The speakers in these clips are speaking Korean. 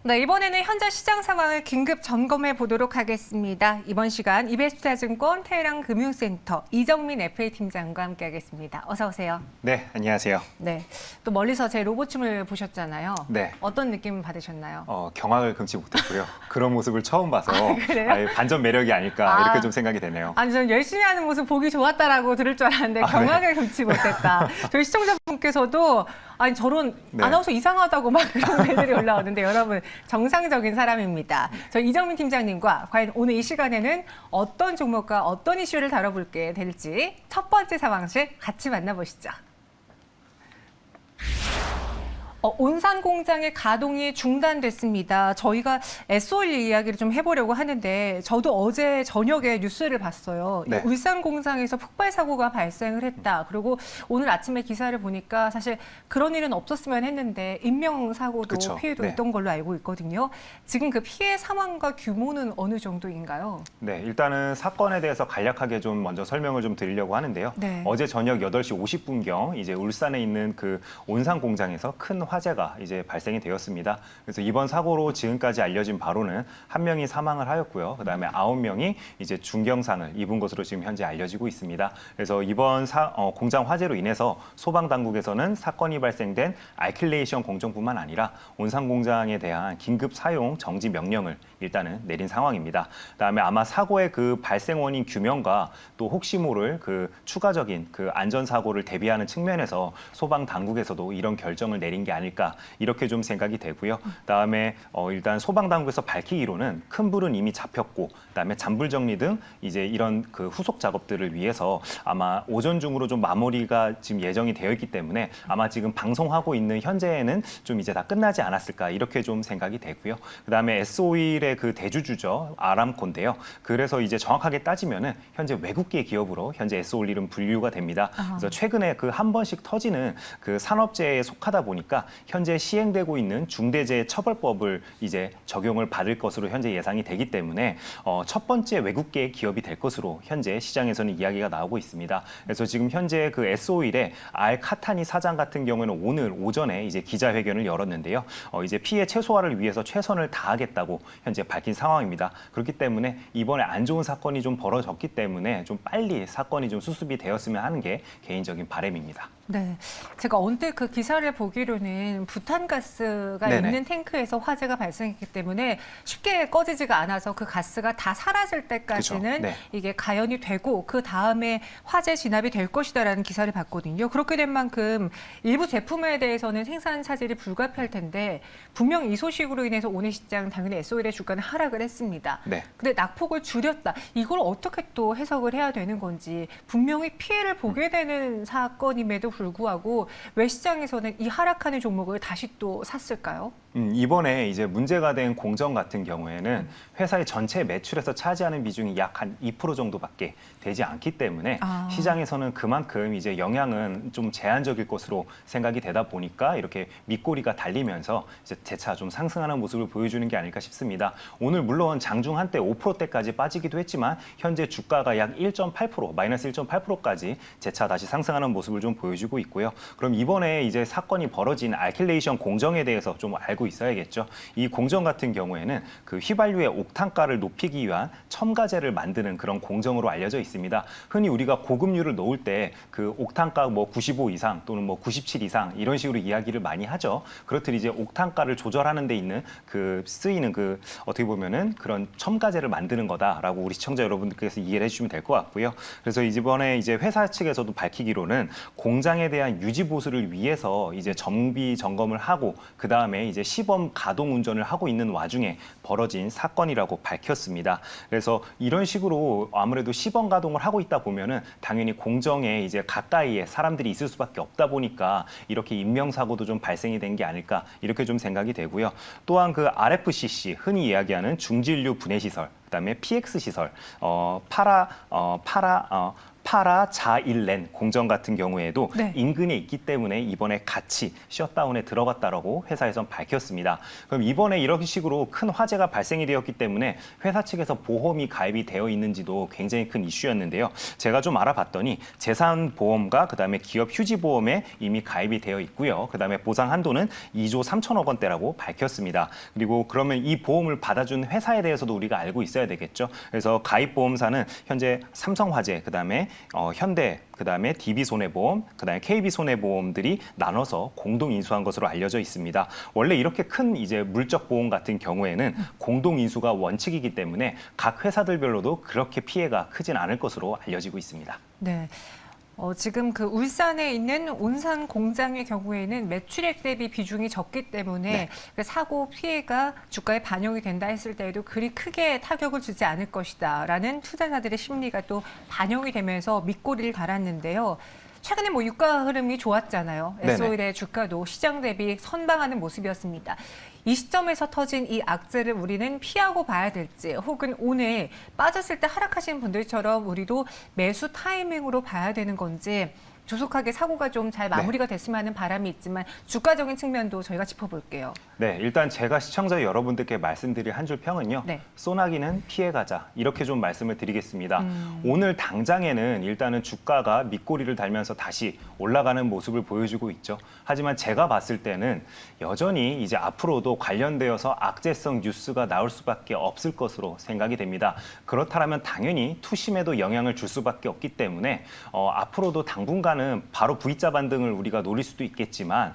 네, 이번에는 현재 시장 상황을 긴급 점검해 보도록 하겠습니다. 이번 시간 이베스타증권 태양금융센터 이정민 FA 팀장과 함께하겠습니다. 어서 오세요. 네, 안녕하세요. 네, 또 멀리서 제 로봇춤을 보셨잖아요. 네. 어떤 느낌 받으셨나요? 경악을 금치 못했고요. 그런 모습을 처음 봐서 그래요? 아예 반전 매력이 아닐까 이렇게 좀 생각이 되네요. 아니, 저는 열심히 하는 모습 보기 좋았다라고 들을 줄 알았는데 경악을 금치 못했다. 저희 시청자분께서도 아니 저런 네. 아나운서 이상하다고 막 그런 글들이 올라오는데 여러분 정상적인 사람입니다. 저희 이정민 팀장님과 과연 오늘 이 시간에는 어떤 종목과 어떤 이슈를 다뤄볼게 될지 첫 번째 상황실 같이 만나보시죠. 온산 공장의 가동이 중단됐습니다. 저희가 SO일 이야기를 좀 해보려고 하는데 저도 어제 저녁에 뉴스를 봤어요. 네. 울산 공장에서 폭발 사고가 발생을 했다. 그리고 오늘 아침에 기사를 보니까 사실 그런 일은 없었으면 했는데 인명 사고도 그쵸. 피해도 네. 있던 걸로 알고 있거든요. 지금 그 피해 상황과 규모는 어느 정도인가요? 네, 일단은 사건에 대해서 간략하게 좀 먼저 설명을 좀 드리려고 하는데요. 네. 어제 저녁 8시 50분경 이제 울산에 있는 그 온산 공장에서 큰 화재가 이제 발생이 되었습니다. 그래서 이번 사고로 지금까지 알려진 바로는 1명이 사망을 하였고요. 그다음에 9명이 이제 중경상을 입은 것으로 지금 현재 알려지고 있습니다. 그래서 이번 공장 화재로 인해서 소방 당국에서는 사건이 발생된 알킬레이션 공정뿐만 아니라 온산 공장에 대한 긴급 사용 정지 명령을 일단은 내린 상황입니다. 그다음에 아마 사고의 그 발생 원인 규명과 또 혹시 모를 그 추가적인 그 안전 사고를 대비하는 측면에서 소방 당국에서도 이런 결정을 내린 게 아닐까 이렇게 좀 생각이 되고요. 그다음에 일단 소방 당국에서 밝히기로는 큰 불은 이미 잡혔고 그다음에 잔불 정리 등 이제 이런 그 후속 작업들을 위해서 아마 오전 중으로 좀 마무리가 지금 예정이 되어 있기 때문에 아마 지금 방송하고 있는 현재에는 좀 이제 다 끝나지 않았을까 이렇게 좀 생각이 되고요. 그다음에 S-오일의 그 대주주죠 아람코인데요. 그래서 이제 정확하게 따지면은 현재 외국계 기업으로 현재 S-오일은 분류가 됩니다. 그래서 최근에 그 한 번씩 터지는 그 산업재해에 속하다 보니까 현재 시행되고 있는 중대재해 처벌법을 이제 적용을 받을 것으로 현재 예상이 되기 때문에 첫 번째 외국계 기업이 될 것으로 현재 시장에서는 이야기가 나오고 있습니다. 그래서 지금 현재 그 S-오일의 알카타니 사장 같은 경우에는 오늘 오전에 이제 기자회견을 열었는데요. 이제 피해 최소화를 위해서 최선을 다하겠다고 현재 밝힌 상황입니다. 그렇기 때문에 이번에 안 좋은 사건이 좀 벌어졌기 때문에 좀 빨리 사건이 좀 수습이 되었으면 하는 게 개인적인 바람입니다. 네, 제가 언뜻 그 기사를 보기로는 부탄가스가 네네. 있는 탱크에서 화재가 발생했기 때문에 쉽게 꺼지지가 않아서 그 가스가 다 사라질 때까지는 그쵸. 네. 이게 가연이 되고 그 다음에 화재 진압이 될 것이다라는 기사를 봤거든요. 그렇게 된 만큼 일부 제품에 대해서는 생산 차질이 불가피할 텐데 분명 이 소식으로 인해서 오늘 시장 당연히 S-오일의 주가는 하락을 했습니다. 네. 근데 낙폭을 줄였다. 이걸 어떻게 또 해석을 해야 되는 건지 분명히 피해를 보게 되는 사건임에도 불구하고 왜 시장에서는 이 하락하는 종목을 다시 또 샀을까요? 이번에 이제 문제가 된 공정 같은 경우에는 회사의 전체 매출에서 차지하는 비중이 약 한 2% 정도밖에 되지 않기 때문에 시장에서는 그만큼 이제 영향은 좀 제한적일 것으로 생각이 되다 보니까 이렇게 밑꼬리가 달리면서 이제 재차 좀 상승하는 모습을 보여주는 게 아닐까 싶습니다. 오늘 물론 장중 한때 5%대까지 빠지기도 했지만 현재 주가가 약 1.8%, 마이너스 1.8%까지 재차 다시 상승하는 모습을 좀 보여주고 있고요. 그럼 이번에 이제 사건이 벌어진 알킬레이션 공정에 대해서 좀 알고 있어야겠죠. 이 공정 같은 경우에는 그 휘발유의 옥탄가를 높이기 위한 첨가제를 만드는 그런 공정으로 알려져 있습니다. 흔히 우리가 고급유를 넣을 때 그 옥탄가 뭐 95 이상 또는 뭐 97 이상 이런 식으로 이야기를 많이 하죠. 그렇듯 이제 옥탄가를 조절하는 데 있는 그 쓰이는 그 어떻게 보면은 그런 첨가제를 만드는 거다라고 우리 시청자 여러분들께서 이해를 해주시면 될 것 같고요. 그래서 이번에 이제 회사 측에서도 밝히기로는 공장에 대한 유지 보수를 위해서 이제 정비 점검을 하고 그 다음에 이제 시범 가동 운전을 하고 있는 와중에 벌어진 사건이라고 밝혔습니다. 그래서 이런 식으로 아무래도 시범 가동을 하고 있다 보면은 당연히 공정에 이제 가까이에 사람들이 있을 수밖에 없다 보니까 이렇게 인명사고도 좀 발생이 된 게 아닐까 이렇게 좀 생각이 되고요. 또한 그 RFCC 흔히 이야기하는 중진류 분해 시설 그다음에 PX 시설, 파라자일렌 공정 같은 경우에도 네. 인근에 있기 때문에 이번에 같이 셧다운에 들어갔다라고 회사에선 밝혔습니다. 그럼 이번에 이런 식으로 큰 화재가 발생이 되었기 때문에 회사 측에서 보험이 가입이 되어 있는지도 굉장히 큰 이슈였는데요. 제가 좀 알아봤더니 재산보험과 그다음에 기업 휴지보험에 이미 가입이 되어 있고요. 그다음에 보상 한도는 2조 3천억 원대라고 밝혔습니다. 그리고 그러면 이 보험을 받아준 회사에 대해서도 우리가 알고 있어야 되겠죠. 그래서 가입보험사는 현재 삼성화재, 그다음에 현대, 그다음에 DB손해보험, 그다음에 KB손해보험들이 나눠서 공동 인수한 것으로 알려져 있습니다. 원래 이렇게 큰 이제 물적 보험 같은 경우에는 공동 인수가 원칙이기 때문에 각 회사들별로도 그렇게 피해가 크진 않을 것으로 알려지고 있습니다. 네. 지금 그 울산에 있는 온산 공장의 경우에는 매출액 대비 비중이 적기 때문에 네. 그 사고 피해가 주가에 반영이 된다 했을 때에도 그리 크게 타격을 주지 않을 것이다라는 투자자들의 심리가 또 반영이 되면서 밑꼬리를 달았는데요. 최근에 뭐 유가 흐름이 좋았잖아요. 네네. S-오일의 주가도 시장 대비 선방하는 모습이었습니다. 이 시점에서 터진 이 악재를 우리는 피하고 봐야 될지, 혹은 오늘 빠졌을 때 하락하신 분들처럼 우리도 매수 타이밍으로 봐야 되는 건지 조속하게 사고가 좀 잘 마무리가 됐으면 하는 바람이 있지만 주가적인 측면도 저희가 짚어볼게요. 네, 일단 제가 시청자 여러분들께 말씀드릴 한 줄 평은요. 네. 소나기는 피해가자, 이렇게 좀 말씀을 드리겠습니다. 오늘 당장에는 일단은 주가가 밑꼬리를 달면서 다시 올라가는 모습을 보여주고 있죠. 하지만 제가 봤을 때는 여전히 이제 앞으로도 관련되어서 악재성 뉴스가 나올 수밖에 없을 것으로 생각이 됩니다. 그렇다면 당연히 투심에도 영향을 줄 수밖에 없기 때문에 앞으로도 당분간은 바로 V자 반등을 우리가 노릴 수도 있겠지만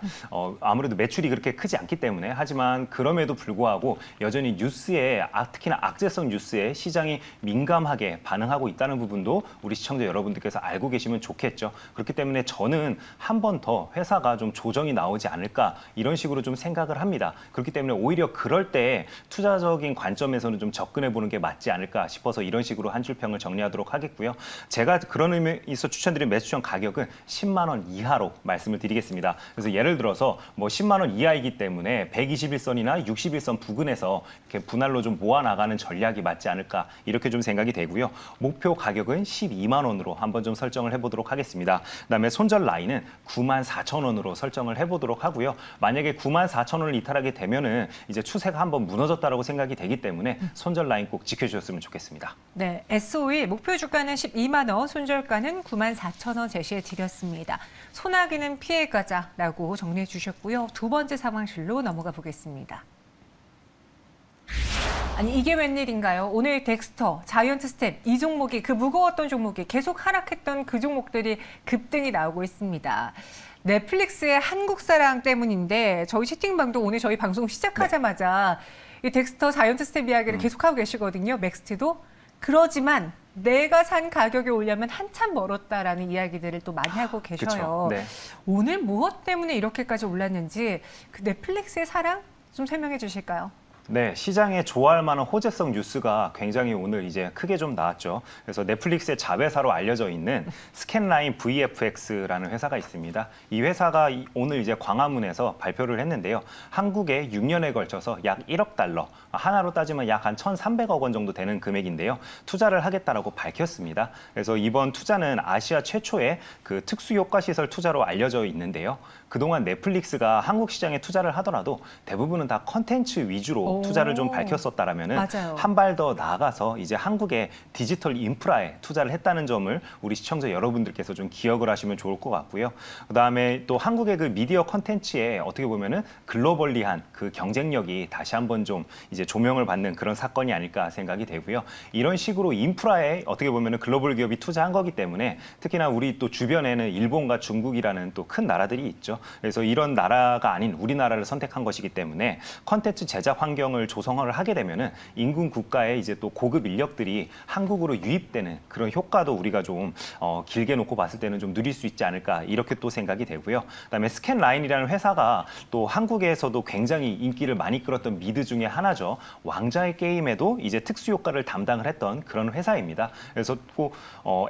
아무래도 매출이 그렇게 크지 않기 때문에, 하지만 그럼에도 불구하고 여전히 뉴스에, 특히나 악재성 뉴스에 시장이 민감하게 반응하고 있다는 부분도 우리 시청자 여러분들께서 알고 계시면 좋겠죠. 그렇기 때문에 저는 한 번 더 회사가 좀 조정이 나오지 않을까, 이런 식으로 좀 생각을 합니다. 그렇기 때문에 오히려 그럴 때 투자적인 관점에서는 좀 접근해 보는 게 맞지 않을까 싶어서 이런 식으로 한 줄 평을 정리하도록 하겠고요. 제가 그런 의미에서 추천드린 매수점 가격은 10만 원 이하로 말씀을 드리겠습니다. 그래서 예를 들어서 뭐 10만 원 이하이기 때문에 121선이나 61선 부근에서 이렇게 분할로 좀 모아 나가는 전략이 맞지 않을까, 이렇게 좀 생각이 되고요. 목표 가격은 12만 원으로 한번 좀 설정을 해보도록 하겠습니다. 그다음에 손절 라인은 9만 4천 원으로 설정을 해보도록 하고요. 만약에 9만 4천 원을 이탈하게 되면은 이제 추세가 한번 무너졌다라고 생각이 되기 때문에 손절 라인 꼭 지켜주셨으면 좋겠습니다. 네, S-오일 목표 주가는 12만 원, 손절가는 9만 4천 원 제시해 드렸습니다. 소나기는 피해가자라고 정리해 주셨고요. 두 번째 상황실로 넘어가 보겠습니다. 아니 이게 웬일인가요? 오늘 덱스터, 자이언트 스텝 이 종목이, 그 무거웠던 종목이 계속 하락했던 그 종목들이 급등이 나오고 있습니다. 넷플릭스의 한국사랑 때문인데 저희 채팅방도 오늘 저희 방송 시작하자마자 이 덱스터, 자이언트 스텝 이야기를 계속하고 계시거든요. 맥스트도. 그러지만 내가 산 가격에 오려면 한참 멀었다라는 이야기들을 또 많이 하고 계셔요. 그쵸? 네. 오늘 무엇 때문에 이렇게까지 올랐는지 그 넷플릭스의 사랑 좀 설명해 주실까요? 네, 시장에 좋아할 만한 호재성 뉴스가 굉장히 오늘 이제 크게 좀 나왔죠. 그래서 넷플릭스의 자회사로 알려져 있는 스캔라인 VFX라는 회사가 있습니다. 이 회사가 오늘 이제 광화문에서 발표를 했는데요. 한국에 6년에 걸쳐서 약 1억 달러, 하나로 따지면 약 한 1,300억 원 정도 되는 금액인데요. 투자를 하겠다라고 밝혔습니다. 그래서 이번 투자는 아시아 최초의 그 특수효과시설 투자로 알려져 있는데요. 그동안 넷플릭스가 한국 시장에 투자를 하더라도 대부분은 다 컨텐츠 위주로 투자를 좀 밝혔었다라면은 한 발 더 나아가서 이제 한국의 디지털 인프라에 투자를 했다는 점을 우리 시청자 여러분들께서 좀 기억을 하시면 좋을 것 같고요. 그다음에 또 한국의 그 미디어 컨텐츠에 어떻게 보면은 글로벌리한 그 경쟁력이 다시 한번 좀 이제 조명을 받는 그런 사건이 아닐까 생각이 되고요. 이런 식으로 인프라에 어떻게 보면은 글로벌 기업이 투자한 거기 때문에 특히나 우리 또 주변에는 일본과 중국이라는 또 큰 나라들이 있죠. 그래서 이런 나라가 아닌 우리나라를 선택한 것이기 때문에 컨텐츠 제작 환경을 조성을 하게 되면은 인근 국가의 이제 또 고급 인력들이 한국으로 유입되는 그런 효과도 우리가 좀 길게 놓고 봤을 때는 좀 누릴 수 있지 않을까, 이렇게 또 생각이 되고요. 그다음에 스캔라인이라는 회사가 또 한국에서도 굉장히 인기를 많이 끌었던 미드 중에 하나죠. 왕자의 게임에도 이제 특수 효과를 담당을 했던 그런 회사입니다. 그래서 또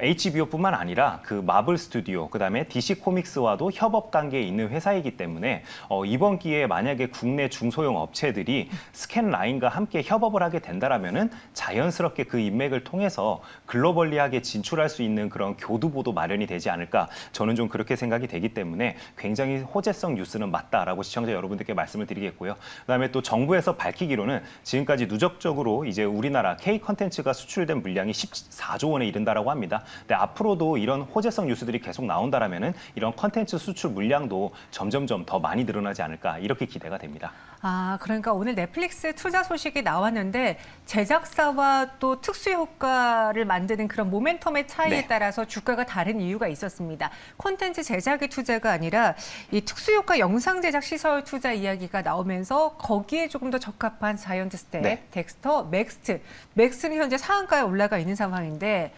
HBO뿐만 아니라 그 마블 스튜디오, 그다음에 DC 코믹스와도 협업 관계에 있는 회사이기 때문에 이번 기회에 만약에 국내 중소형 업체들이 스캔 라인과 함께 협업을 하게 된다라면은 자연스럽게 그 인맥을 통해서 글로벌리하게 진출할 수 있는 그런 교두보도 마련이 되지 않을까 저는 좀 그렇게 생각이 되기 때문에 굉장히 호재성 뉴스는 맞다라고 시청자 여러분들께 말씀을 드리겠고요. 그다음에 또 정부에서 밝히기로는 지금까지 누적적으로 이제 우리나라 K 컨텐츠가 수출된 물량이 14조 원에 이른다라고 합니다. 근데 앞으로도 이런 호재성 뉴스들이 계속 나온다라면은 이런 컨텐츠 수출 물량도 점점점 더 많이 늘어나지 않을까 이렇게 기대가 됩니다. 아, 그러니까 오늘 넷플릭스 투자 소식이 나왔는데 제작사와 또 특수 효과를 만드는 그런 모멘텀의 차이에 네. 따라서 주가가 다른 이유가 있었습니다. 콘텐츠 제작의 투자가 아니라 이 특수 효과 영상 제작 시설 투자 이야기가 나오면서 거기에 조금 더 적합한 자이언트 스텝, 네. 덱스터, 맥스트. 맥스는 현재 상한가에 올라가 있는 상황인데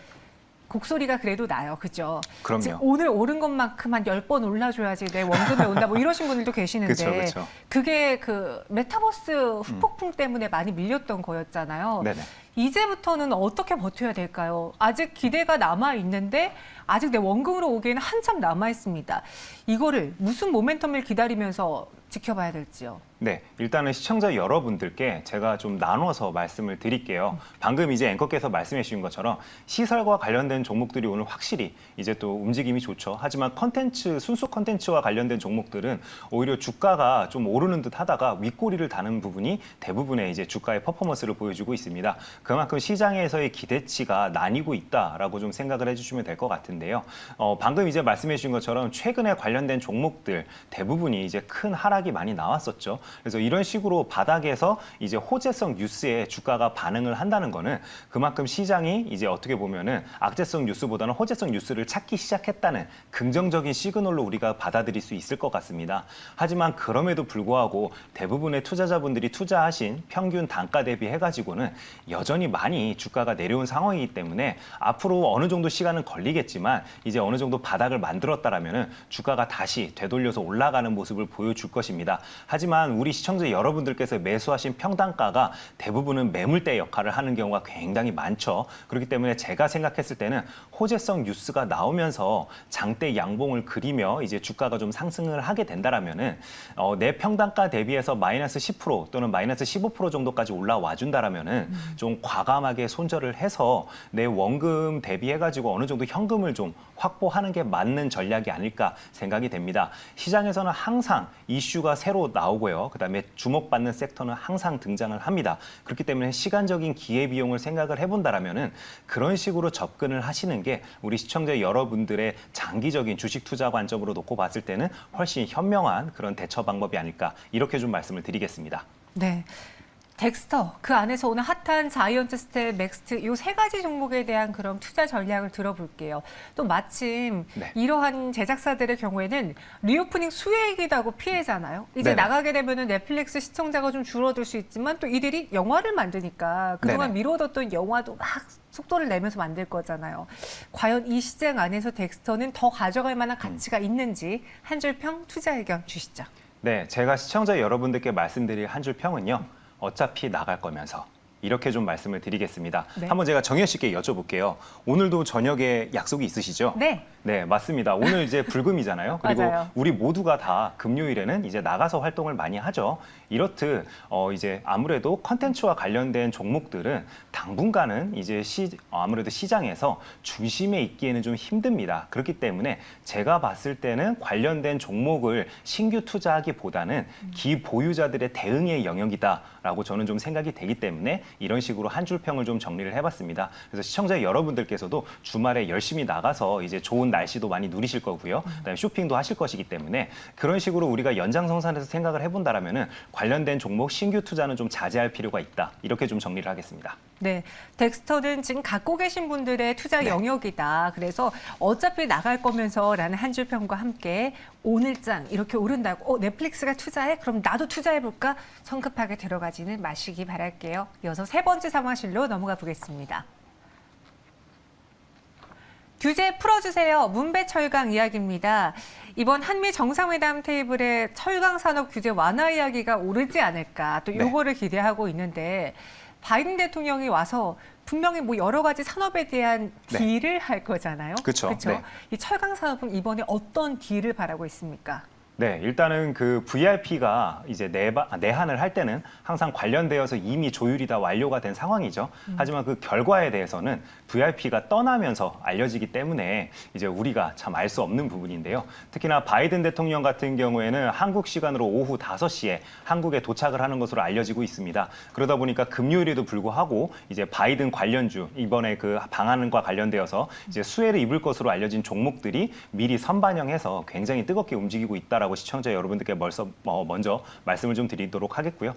곡소리가 그래도 나요. 그죠? 그럼요. 지금 오늘 오른 것만큼 한 10번 올라줘야지 내 원금에 온다. 뭐 이러신 분들도 계시는데 그쵸, 그쵸. 그게 그 메타버스 후폭풍 때문에 많이 밀렸던 거였잖아요. 네네. 이제부터는 어떻게 버텨야 될까요? 아직 기대가 남아 있는데 아직 내 원금으로 오기에는 한참 남아 있습니다. 이거를 무슨 모멘텀을 기다리면서 지켜봐야 될지요. 네, 일단은 시청자 여러분들께 제가 좀 나눠서 말씀을 드릴게요. 방금 이제 앵커께서 말씀해 주신 것처럼 시설과 관련된 종목들이 오늘 확실히 이제 또 움직임이 좋죠. 하지만 순수 컨텐츠와 관련된 종목들은 오히려 주가가 좀 오르는 듯 하다가 윗꼬리를 다는 부분이 대부분의 이제 주가의 퍼포먼스를 보여주고 있습니다. 그만큼 시장에서의 기대치가 나뉘고 있다라고 좀 생각을 해주시면 될 것 같은데요. 방금 이제 말씀해 주신 것처럼 최근에 관련된 종목들 대부분이 이제 큰 하락이 많이 나왔었죠. 그래서 이런 식으로 바닥에서 이제 호재성 뉴스에 주가가 반응을 한다는 거는 그만큼 시장이 이제 어떻게 보면은 악재성 뉴스보다는 호재성 뉴스를 찾기 시작했다는 긍정적인 시그널로 우리가 받아들일 수 있을 것 같습니다. 하지만 그럼에도 불구하고 대부분의 투자자분들이 투자하신 평균 단가 대비해가지고는 여전히 많이 주가가 내려온 상황이기 때문에 앞으로 어느 정도 시간은 걸리겠지만 이제 어느 정도 바닥을 만들었다라면은 주가가 다시 되돌려서 올라가는 모습을 보여줄 것입니다. 하지만 우리 시청자 여러분들께서 매수하신 평단가가 대부분은 매물대 역할을 하는 경우가 굉장히 많죠. 그렇기 때문에 제가 생각했을 때는 호재성 뉴스가 나오면서 장대 양봉을 그리며 이제 주가가 좀 상승을 하게 된다라면은 내 평단가 대비해서 마이너스 10% 또는 마이너스 15% 정도까지 올라와 준다라면은 좀 과감하게 손절을 해서 내 원금 대비해가지고 어느 정도 현금을 좀 확보하는 게 맞는 전략이 아닐까 생각이 됩니다. 시장에서는 항상 이슈가 새로 나오고요. 그다음에 주목받는 섹터는 항상 등장을 합니다. 그렇기 때문에 시간적인 기회비용을 생각을 해본다라면은 그런 식으로 접근을 하시는 게 우리 시청자 여러분들의 장기적인 주식 투자 관점으로 놓고 봤을 때는 훨씬 현명한 그런 대처 방법이 아닐까 이렇게 좀 말씀을 드리겠습니다. 네. 덱스터, 그 안에서 오늘 핫한 자이언트 스텝, 맥스트 이 세 가지 종목에 대한 그런 투자 전략을 들어볼게요. 또 마침 네. 이러한 제작사들의 경우에는 리오프닝 수혜이기도 하고 피해잖아요. 이제 네네. 나가게 되면 넷플릭스 시청자가 좀 줄어들 수 있지만 또 이들이 영화를 만드니까 그동안 네네. 미뤄뒀던 영화도 막 속도를 내면서 만들 거잖아요. 과연 이 시장 안에서 덱스터는 더 가져갈 만한 가치가 있는지 한 줄 평 투자 의견 주시죠. 네, 제가 시청자 여러분들께 말씀드릴 한 줄 평은요. 어차피 나갈 거면서 이렇게 좀 말씀을 드리겠습니다. 네. 한번 제가 정현 씨께 여쭤볼게요. 오늘도 저녁에 약속이 있으시죠? 네. 네, 맞습니다. 오늘 이제 불금이잖아요. 그리고 맞아요. 우리 모두가 다 금요일에는 이제 나가서 활동을 많이 하죠. 이렇듯 이제 아무래도 컨텐츠와 관련된 종목들은 당분간은 이제 아무래도 시장에서 중심에 있기에는 좀 힘듭니다. 그렇기 때문에 제가 봤을 때는 관련된 종목을 신규 투자하기보다는 기보유자들의 대응의 영역이다라고 저는 좀 생각이 되기 때문에 이런 식으로 한 줄 평을 좀 정리를 해봤습니다. 그래서 시청자 여러분들께서도 주말에 열심히 나가서 이제 좋은 날씨도 많이 누리실 거고요. 그다음에 쇼핑도 하실 것이기 때문에 그런 식으로 우리가 연장성산에서 생각을 해본다라면은 관련된 종목 신규 투자는 좀 자제할 필요가 있다. 이렇게 좀 정리를 하겠습니다. 네, 덱스터는 지금 갖고 계신 분들의 투자 네. 영역이다. 그래서 어차피 나갈 거면서라는 한 줄 평과 함께 오늘장 이렇게 오른다고 넷플릭스가 투자해? 그럼 나도 투자해볼까? 성급하게 들어가지는 마시기 바랄게요. 이어서 세 번째 상황실로 넘어가 보겠습니다. 규제 풀어주세요. 문배철강 이야기입니다. 이번 한미 정상회담 테이블에 철강 산업 규제 완화 이야기가 오르지 않을까 또 네. 요거를 기대하고 있는데 바이든 대통령이 와서 분명히 뭐 여러 가지 산업에 대한 네. 딜을 할 거잖아요. 그쵸. 그렇죠? 네. 이 철강 산업은 이번에 어떤 딜을 바라고 있습니까? 네, 일단은 그 VRP가 이제 내한을 할 때는 항상 관련되어서 이미 조율이 다 완료가 된 상황이죠. 하지만 그 결과에 대해서는 VRP가 떠나면서 알려지기 때문에 이제 우리가 참 알 수 없는 부분인데요. 특히나 바이든 대통령 같은 경우에는 한국 시간으로 오후 5시에 한국에 도착을 하는 것으로 알려지고 있습니다. 그러다 보니까 금요일에도 불구하고 이제 바이든 관련주 이번에 그 방안과 관련되어서 이제 수혜를 입을 것으로 알려진 종목들이 미리 선반영해서 굉장히 뜨겁게 움직이고 있다라고 시청자 여러분들께 먼저 말씀을 좀 드리도록 하겠고요.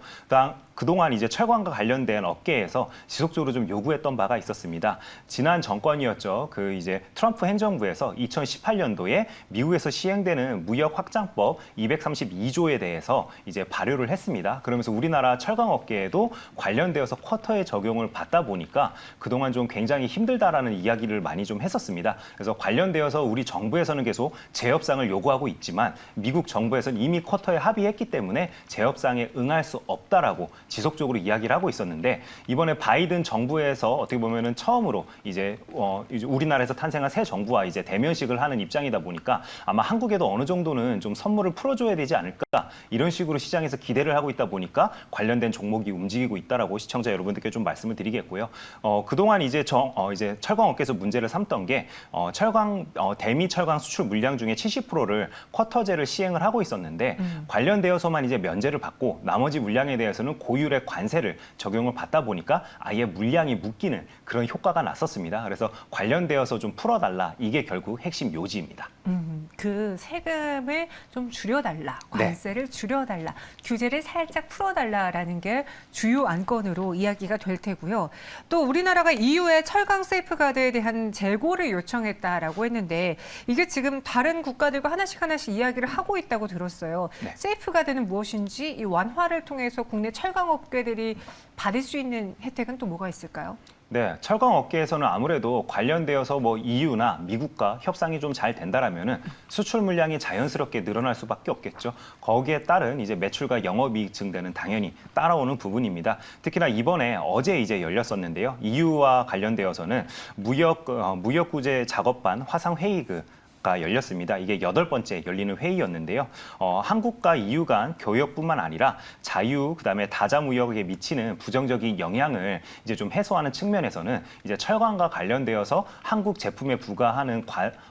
그동안 이제 철강과 관련된 업계에서 지속적으로 좀 요구했던 바가 있었습니다. 지난 정권이었죠. 그 이제 트럼프 행정부에서 2018년도에 미국에서 시행되는 무역 확장법 232조에 대해서 이제 발효를 했습니다. 그러면서 우리나라 철강 업계에도 관련되어서 쿼터의 적용을 받다 보니까 그동안 좀 굉장히 힘들다라는 이야기를 많이 좀 했었습니다. 그래서 관련되어서 우리 정부에서는 계속 재협상을 요구하고 있지만 미국 정부에서는 이미 쿼터에 합의했기 때문에 재협상에 응할 수 없다라고 지속적으로 이야기를 하고 있었는데 이번에 바이든 정부에서 어떻게 보면은 처음으로 이제 우리나라에서 탄생한 새 정부와 이제 대면식을 하는 입장이다 보니까 아마 한국에도 어느 정도는 좀 선물을 풀어줘야 되지 않을까 이런 식으로 시장에서 기대를 하고 있다 보니까 관련된 종목이 움직이고 있다라고 시청자 여러분들께 좀 말씀을 드리겠고요. 그동안 이제 이제 철강 업계에서 문제를 삼던 게 대미 철강 수출 물량 중에 70%를 쿼터제를 시행을 하고 있었는데 관련되어서만 이제 면제를 받고 나머지 물량에 대해서는 고율의 관세를 적용을 받다 보니까 아예 물량이 묶이는 그런 효과가 났었습니다. 그래서 관련되어서 좀 풀어달라 이게 결국 핵심 요지입니다. 그 세금을 좀 줄여달라, 관세를 줄여달라, 규제를 살짝 풀어달라라는 게 주요 안건으로 이야기가 될 테고요. 또 우리나라가 EU의 철강 세이프가드에 대한 재고를 요청했다라고 했는데 이게 지금 다른 국가들과 하나씩 이야기를 하고 있다고 들었어요. 네. 세이프가드는 무엇인지 이 완화를 통해서 국내 철강 업계들이 받을 수 있는 혜택은 또 뭐가 있을까요? 네, 철강 업계에서는 아무래도 관련되어서 뭐 EU나 미국과 협상이 좀 잘 된다라면은 수출 물량이 자연스럽게 늘어날 수밖에 없겠죠. 거기에 따른 이제 매출과 영업이익 증대는 당연히 따라오는 부분입니다. 특히나 이번에 어제 이제 열렸었는데요. EU와 관련되어서는 무역 구제 작업반 화상 회의가 열렸습니다. 이게 8번째 열리는 회의였는데요. 한국과 EU 간 교역뿐만 아니라 자유, 그다음에 다자 무역에 미치는 부정적인 영향을 이제 좀 해소하는 측면에서는 이제 철강과 관련되어서 한국 제품에 부과하는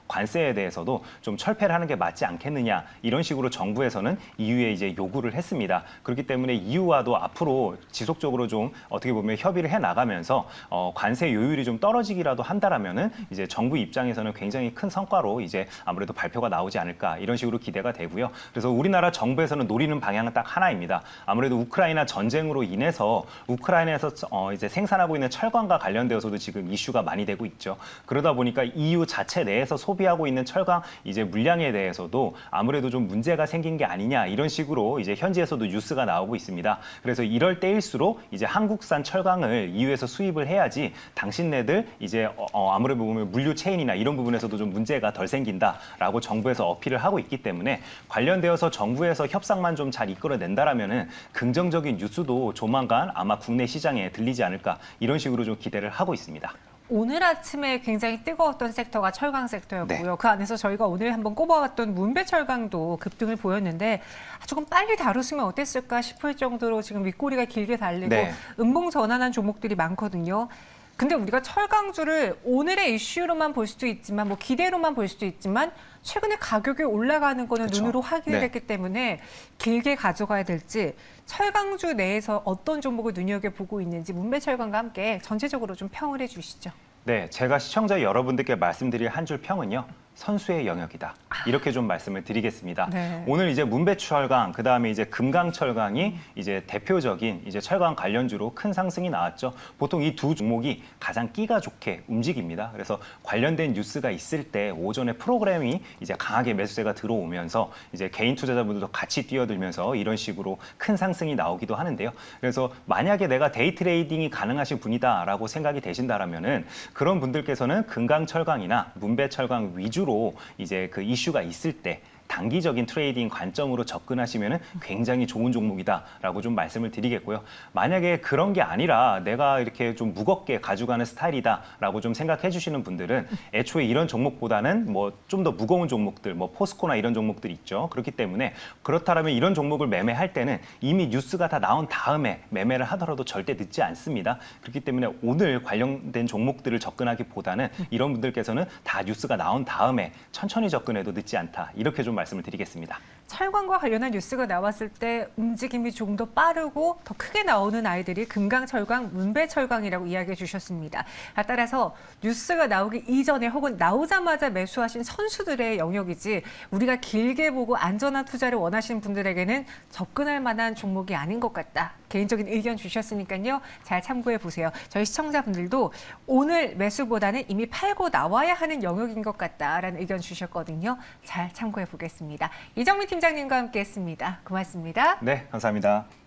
관세에 대해서도 좀 철폐를 하는 게 맞지 않겠느냐 이런 식으로 정부에서는 EU에 이제 요구를 했습니다. 그렇기 때문에 EU와도 앞으로 지속적으로 좀 어떻게 보면 협의를 해 나가면서 관세 요율이 좀 떨어지기라도 한다라면은 이제 정부 입장에서는 굉장히 큰 성과로 이제 아무래도 발표가 나오지 않을까 이런 식으로 기대가 되고요. 그래서 우리나라 정부에서는 노리는 방향은 딱 하나입니다. 아무래도 우크라이나 전쟁으로 인해서 우크라이나에서 이제 생산하고 있는 철강과 관련되어서도 지금 이슈가 많이 되고 있죠. 그러다 보니까 EU 자체 내에서 소비하고 있는 철강 이제 물량에 대해서도 아무래도 좀 문제가 생긴 게 아니냐 이런 식으로 이제 현지에서도 뉴스가 나오고 있습니다. 그래서 이럴 때일수록 이제 한국산 철강을 EU에서 수입을 해야지 당신네들 이제 아무래도 보면 물류 체인이나 이런 부분에서도 좀 문제가 덜 생긴다라고 정부에서 어필을 하고 있기 때문에 관련되어서 정부에서 협상만 좀 잘 이끌어낸다라면은 긍정적인 뉴스도 조만간 아마 국내 시장에 들리지 않을까 이런 식으로 좀 기대를 하고 있습니다. 오늘 아침에 굉장히 뜨거웠던 섹터가 철강 섹터였고요. 네. 그 안에서 저희가 오늘 한번 꼽아왔던 문배철강도 급등을 보였는데 조금 빨리 다뤘으면 어땠을까 싶을 정도로 지금 윗꼬리가 길게 달리고 네. 음봉 전환한 종목들이 많거든요. 근데 우리가 철강주를 오늘의 이슈로만 볼 수도 있지만 뭐 기대로만 볼 수도 있지만 최근에 가격이 올라가는 거는 그쵸. 눈으로 확인을 네. 했기 때문에 길게 가져가야 될지 철강주 내에서 어떤 종목을 눈여겨보고 있는지 문배철강과 함께 전체적으로 좀 평을 해주시죠. 네, 제가 시청자 여러분들께 말씀드릴 한 줄 평은요. 선수의 영역이다. 이렇게 좀 말씀을 드리겠습니다. 네. 오늘 이제 문배철강, 그다음에 이제 금강철강이 이제 대표적인 이제 철강 관련주로 큰 상승이 나왔죠. 보통 이 두 종목이 가장 끼가 좋게 움직입니다. 그래서 관련된 뉴스가 있을 때 오전에 프로그램이 이제 강하게 매수세가 들어오면서 이제 개인 투자자분들도 같이 뛰어들면서 이런 식으로 큰 상승이 나오기도 하는데요. 그래서 만약에 내가 데이 트레이딩이 가능하신 분이다라고 생각이 되신다라면은 그런 분들께서는 금강철강이나 문배철강 위주로 이제 그 이슈가 있을 때 단기적인 트레이딩 관점으로 접근하시면 굉장히 좋은 종목이다라고 좀 말씀을 드리겠고요. 만약에 그런 게 아니라 내가 이렇게 좀 무겁게 가져가는 스타일이다라고 좀 생각해 주시는 분들은 애초에 이런 종목보다는 뭐 좀 더 무거운 종목들, 뭐 포스코나 이런 종목들이 있죠. 그렇기 때문에 그렇다면 이런 종목을 매매할 때는 이미 뉴스가 다 나온 다음에 매매를 하더라도 절대 늦지 않습니다. 그렇기 때문에 오늘 관련된 종목들을 접근하기보다는 이런 분들께서는 다 뉴스가 나온 다음에 천천히 접근해도 늦지 않다. 이렇게 좀 말씀을 드리겠습니다. 철강과 관련한 뉴스가 나왔을 때 움직임이 조금 더 빠르고 더 크게 나오는 아이들이 금강철강, 문배철강이라고 이야기해 주셨습니다. 따라서 뉴스가 나오기 이전에 혹은 나오자마자 매수하신 선수들의 영역이지 우리가 길게 보고 안전한 투자를 원하시는 분들에게는 접근할 만한 종목이 아닌 것 같다. 개인적인 의견 주셨으니까요. 잘 참고해 보세요. 저희 시청자분들도 오늘 매수보다는 이미 팔고 나와야 하는 영역인 것 같다라는 의견 주셨거든요. 잘 참고해 보겠습니다. 이정민 팀장님과 함께했습니다. 고맙습니다. 네, 감사합니다.